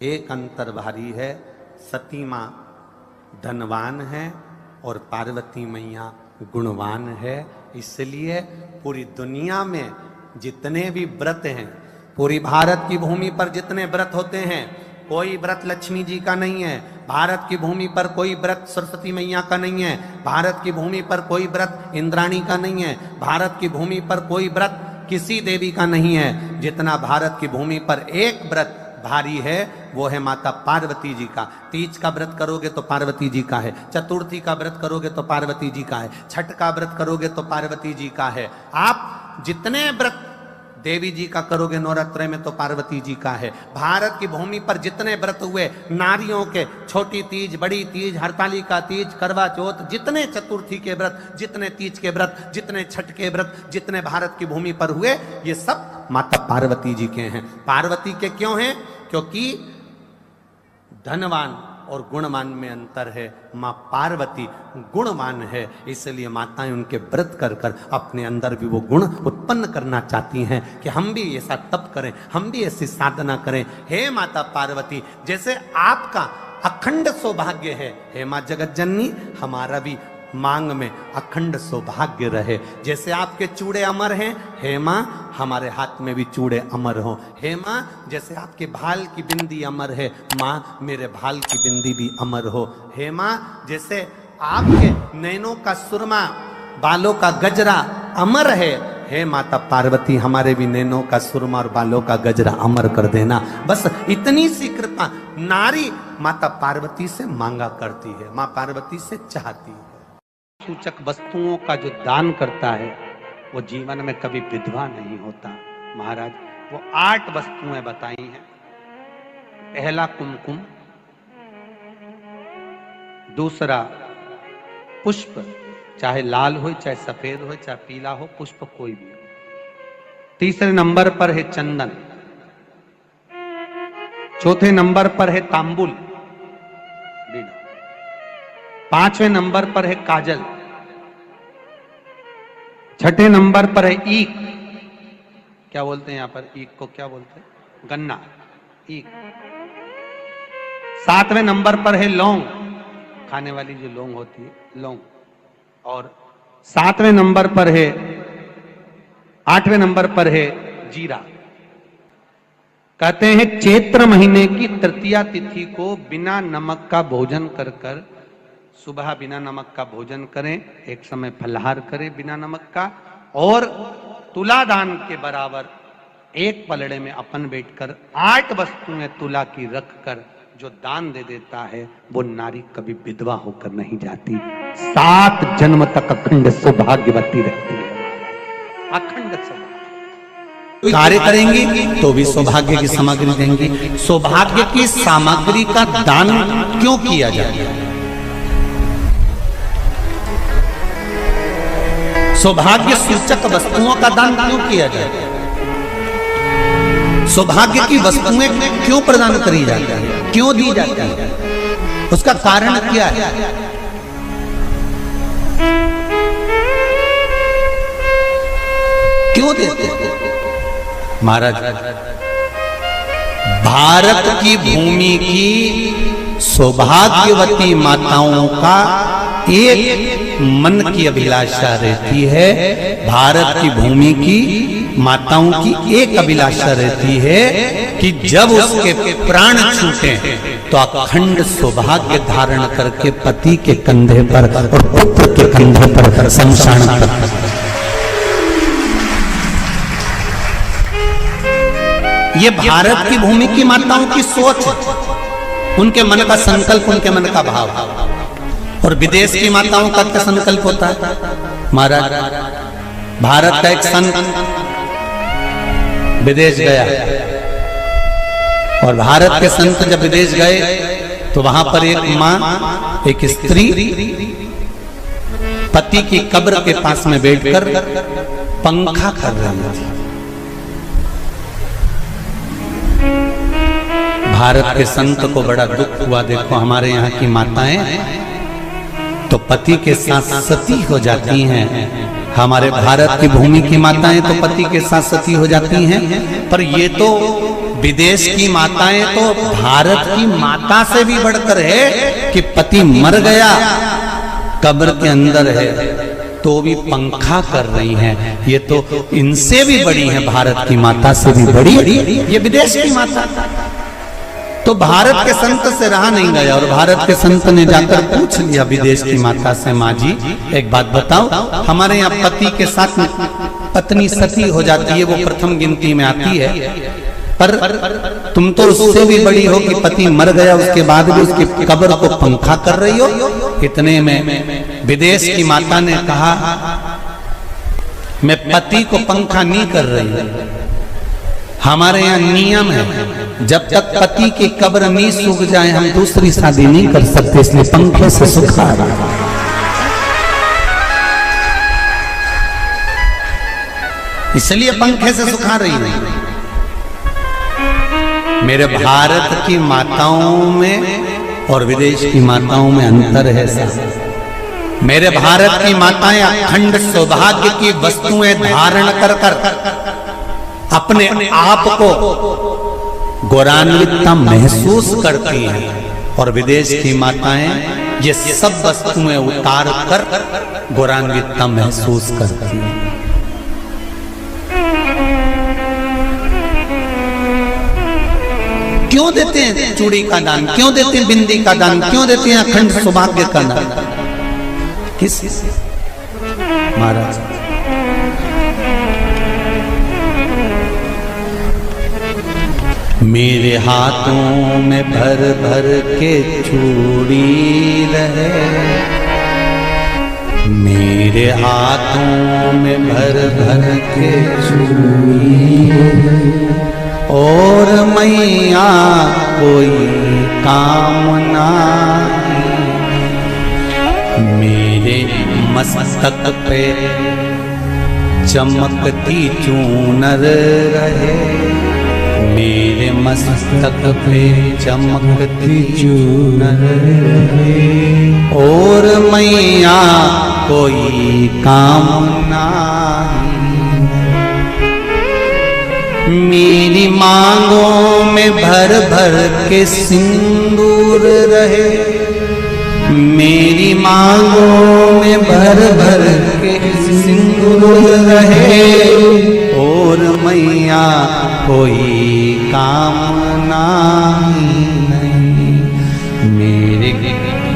एक अंतर भारी है, सती माँ धनवान है और पार्वती मैया गुणवान है। इसलिए पूरी दुनिया में जितने भी व्रत हैं, पूरी भारत की भूमि पर जितने व्रत होते हैं, कोई व्रत लक्ष्मी जी का नहीं है। भारत की भूमि पर कोई व्रत सरस्वती मैया का नहीं है। भारत की भूमि पर कोई व्रत इंद्राणी का नहीं है। भारत की भूमि पर कोई व्रत किसी देवी का नहीं है। जितना भारत की भूमि पर एक व्रत भारी है वो है माता पार्वती जी का। तीज का व्रत करोगे तो पार्वती जी का है, चतुर्थी का व्रत करोगे तो पार्वती जी का है, छठ का व्रत करोगे तो पार्वती जी का है। आप जितने व्रत देवी जी का करोगे नवरात्र में तो पार्वती जी का है। भारत की भूमि पर जितने व्रत हुए नारियों के, छोटी तीज, बड़ी तीज, हरतालिका तीज, करवा चौथ, जितने चतुर्थी के व्रत, जितने तीज के व्रत, जितने छठ के व्रत, जितने भारत की भूमि पर हुए, ये सब माता पार्वती जी के हैं। पार्वती के क्यों हैं? क्योंकि धनवान और गुणवान में अंतर है। माँ पार्वती गुणवान है, इसलिए माताएं उनके व्रत कर कर अपने अंदर भी वो गुण उत्पन्न करना चाहती हैं कि हम भी ऐसा तप करें, हम भी ऐसी साधना करें। हे माता पार्वती, जैसे आपका अखंड सौभाग्य है, हे माँ जगत जननी, हमारा भी मांग में अखंड सौभाग्य रहे। जैसे आपके चूड़े अमर हैं, हे माँ हमारे हाथ में भी चूड़े अमर हो। हे माँ जैसे आपके भाल की बिंदी अमर है, माँ मेरे भाल की बिंदी भी अमर हो। हे माँ जैसे आपके नैनों का सुरमा, बालों का गजरा अमर है, हे माता पार्वती हमारे भी नैनों का सुरमा और बालों का गजरा अमर कर देना। बस इतनी सी कृपा नारी माता पार्वती से मांगा करती है, माँ पार्वती से चाहती है। सूचक वस्तुओं का जो दान करता है वो जीवन में कभी विधवा नहीं होता। महाराज वो 8 वस्तुएं बताई हैं। पहला कुमकुम, दूसरा पुष्प, चाहे लाल हो, चाहे सफेद हो, चाहे पीला हो, पुष्प कोई भी हो। तीसरे नंबर पर है चंदन। चौथे नंबर पर है तांबुल, 5वें नंबर पर है काजल। छठे नंबर पर है ईख। क्या बोलते हैं यहां पर ईख को? क्या बोलते हैं? गन्ना, ईख। 7वें नंबर पर है लौंग, खाने वाली जो लौंग होती है, लौंग। और 7वें नंबर पर है, 8वें नंबर पर है जीरा। कहते हैं चैत्र महीने की तृतीया तिथि को बिना नमक का भोजन कर कर, सुबह बिना नमक का भोजन करें, एक समय फलाहार करें बिना नमक का, और तुला दान के बराबर एक पलड़े में अपन बैठकर 8 वस्तुएं तुला की रख कर जो दान दे देता है वो नारी कभी विधवा होकर नहीं जाती, 7 जन्म तक अखंड सौभाग्यवती रहती है। अखंड सौभाग्य कार्य करेंगी तो भी सौभाग्य की सामग्री देंगी। सौभाग्य की सामग्री का दान क्यों किया जाता है? सौभाग्य सूचक वस्तुओं का दान क्यों किया जाए? सौभाग्य की वस्तुएं क्यों प्रदान करी जाती है, क्यों दी जाती है? उसका कारण क्या है? क्यों देते हैं? महाराज भारत की भूमि की सौभाग्यवती माताओं का एक मन की अभिलाषा रहती है। भारत की भूमि की माताओं की एक अभिलाषा रहती है कि जब उसके प्राण छूटे तो अखंड सौभाग्य धारण करके पति के कंधे पर और पुत्र के कंधे पर शमशान पर। ये भारत की भूमि की माताओं की सोच, उनके मन का संकल्प, उनके मन का भाव। और विदेश की माताओं का क्या संकल्प होता है? महाराज भारत का एक संत विदेश गया और भारत के संत जब विदेश गए तो वहां पर एक मां, एक स्त्री पति की कब्र के पास में बैठकर पंखा कर रही थी। भारत के संत को बड़ा दुख हुआ, देखो हमारे यहाँ की माताएं तो पति के साथ सती हो जाती हैं, हमारे भारत की भूमि की माताएं तो पति के साथ सती हो जाती हैं, पर ये तो विदेश की माताएं तो भारत की माता से भी बढ़कर है कि पति मर गया, कब्र के अंदर है, तो भी पंखा कर रही हैं। ये तो इनसे भी बड़ी है, भारत की माता से भी बड़ी ये विदेश की माता। तो भारत के संत से रहा नहीं गया और भारत के संत ने जाकर पूछ लिया विदेश की माता से, माँ जी एक बात बताओ, हमारे यहाँ पति के साथ पत्नी सती हो जाती है, वो प्रथम गिनती में आती है, पर तुम तो उससे भी बड़ी हो कि पति मर गया उसके बाद भी उसकी कब्र को पंखा कर रही हो। इतने में विदेश की माता ने कहा, मैं पति को पंखा नहीं कर रही, हमारे यहाँ नियम है जब तक पति की कब्र नहीं सूख जाए हम दूसरी शादी नहीं कर सकते, इसलिए पंखे से सुखा रहा। इसलिए पंखे से सुखा रही है। मेरे भारत की माताओं में और विदेश की माताओं में अंतर है साहब। मेरे भारत की माताएं अखंड सौभाग्य की वस्तुएं धारण कर कर अपने आप को गौरवान्वितता महसूस करती हैं और विदेश की माताएं ये सब वस्तुएं उतार कर गौरवान्वितता महसूस करती हैं। क्यों देते हैं चूड़ी का दान, क्यों देते हैं बिंदी का दान, क्यों देते हैं अखंड सौभाग्य का दान? किस महाराज मेरे हाथों में भर भर के चूड़ी रहे, मेरे हाथों में भर भर के चूड़ी, और मैया कोई कामना मेरे मस्तक पे चमकती चूनर रहे, मेरे मस्तक पे चमकती चूनर रहे, और मैया कोई कामना मेरी मांगों में भर भर के सिंदूर रहे, मेरी मांगों में भर भर के सिंदूर रहे, और मैया कोई कामना नहीं मेरे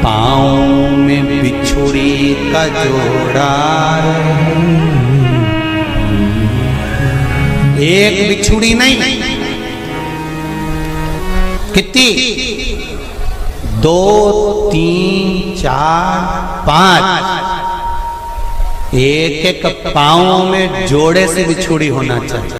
पाँव में बिछुड़ी का जोड़ा रहे। एक बिछुड़ी नहीं, कितनी? 2, 3, 4, 5, एक एक पाँव में जोड़े से बिछुड़ी होना चाहिए।